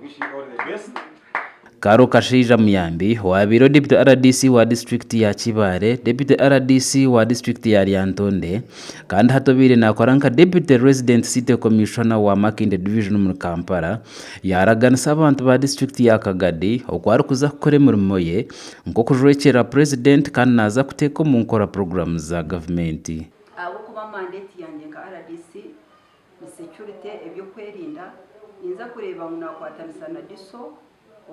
wish you all the best. Karo Kasheija Muyambi wabiro Deputy RDC wa district ya Kibale, Deputy RDC wa district ya Lyantonde kandi hatobire nakoranka Deputy Resident City Commissioner wa Makindye Division mu Kampala yaraganisa abantu ba district ya Kagadi okwari kuza kukora emirimo ye nko kujwekera president kandi naza kuteka mu nkora programs za government. Abo kuba mandate yanjye nka RDC ni security ebyo kwerinda ninza kureba ngo nakwatanisa na diso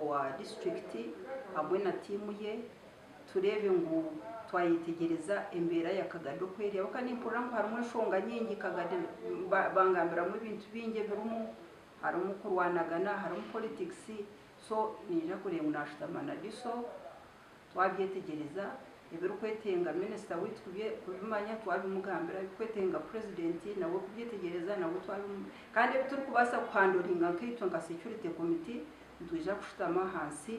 wa district hamwe na timu ye turebe ngo twayitegereza embera ya Kagadi kweri abakani program harimo shonga nyingi Kagadi bangambira mu bintu binge birumu harimo kurwanagana harimo politics so nije kureba ngo nashitama na diso twabyetegereza ibiro kwetenga minister witubye kubimanya twabimugambira kwetenga president nawe kubyetegereza nawe kandi turi kubasa kuhandoringa nkitwa nka security committee tuja kushitama hansi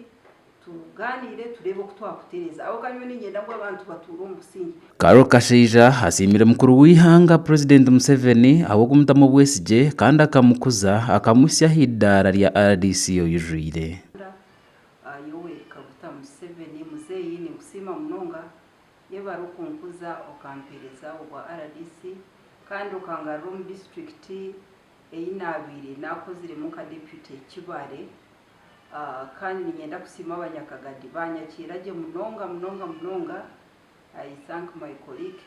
tuganire turebe ko twakutereza abo kanyo n'ingenda ngo abantu baturumba usingi. Karo Kasheija hasimire mukuru w'ihanga President Museveni abo kumutamo bwesije kandi akamukuza akamusya hidara lya RDC yujurire. Yowe Kaguta Museveni muzeyi ni kusima munonga yebaro kunkuza okampereza wa RDC kandi ukangara mu district eyinabire nakozire mu ka deputy Kibale kandi ngenda kusima abanyakagadi banyakiraje munonga. I thank my colleague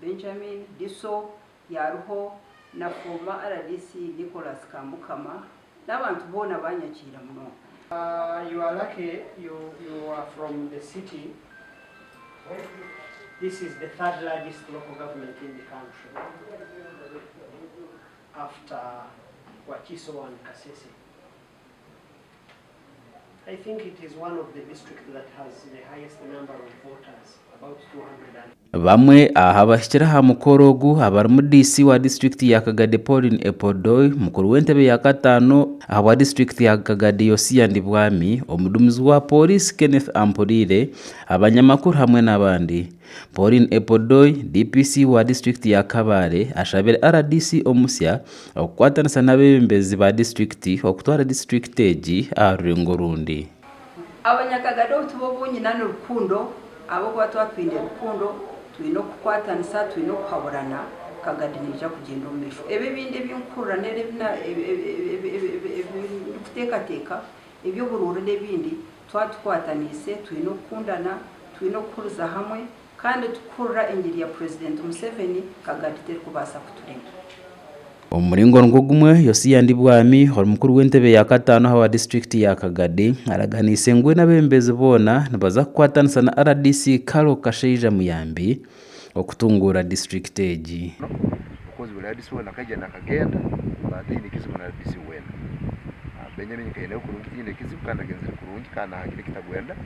Benjamin Diso yaruho na former RDC Nicholas Kambukama n'abantu bona banyakira munonga. You are lucky you are from the city. This is the third largest local government in the country after Wakiso and Kasese. I think it is one of the districts that has the highest number of voters, about 200. Bamwe ahabashyira ha mukorogu abari mu DC wa district ya Kagadi Pauline Epodoy mukuru w'entebe ya katano awa district ya Kagadi Yosia Ndibwami omudumizi wa police Kenneth Ampulire abanyamakuru hamwe n'abandi. Pauline Epodoy DPC wa district ya Kabale ashabire RDC omusya okwatanisa n'abembezi ba district okutwara district eji arurengo rundi. Abanyakagadi tubobonye nane rukundo abo kwa twatwinde rukundo twino kukwatanisa twino kuhaburana Kagadi nija kugenda umesho ebe bindi by'inkuranere bina kutekateka ebyo bururu n'ebindi twatwatanise twino kundana twino kuruza hamwe kandi tukurra ingiri ya President Museveni Kagadi teri kubasa kuturema. Umuringo ngugumwe Yosia Ndibwami hori mukuru w'entebe ya katano hawa district ya Kagadi araganise ngwe n'abembezi bona nibaza kukwatanisa na RDC Karo Kasheija Muyambi okutungura district eji. Because we RDC wena kaja na kagenda baadaye nikizibu na RDC wena Benjamin kaenda kurungi tine kizibu kandi agenzera kurungi kandi hagire kitagwenda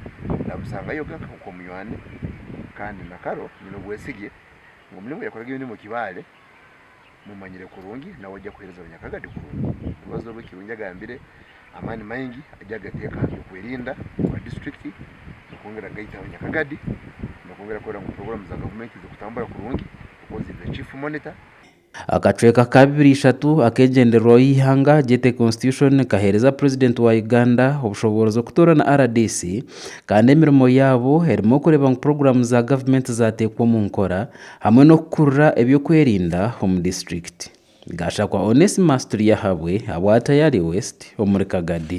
namusanga yo gaka ko muywane kandi na Karo nino bwesigie ngo mlimu yakoraga ibindi mu Kibale mumanyire kurungi nawe ajya kuhereza abanyakagadi kurungi ibibazo byo kirungi agambire amani maingi ajya gateka yo kwerinda kwa district kongera gaita abanyakagadi nakongera kora mu program za government zo kutambura kurungi because the chief monitor akacweka kabiri 3 akegenderwa y'ihanga jete constitution kahereza president wa Uganda obushobozi zo kutora na RDC kandi emirimo yabo herimo kureba program za government zatekwa mu nkora hamwe no kurra ebyo kwerinda home district gasha kwa Onesmus Turiyahabwe abwata yari West omuri Kagadi.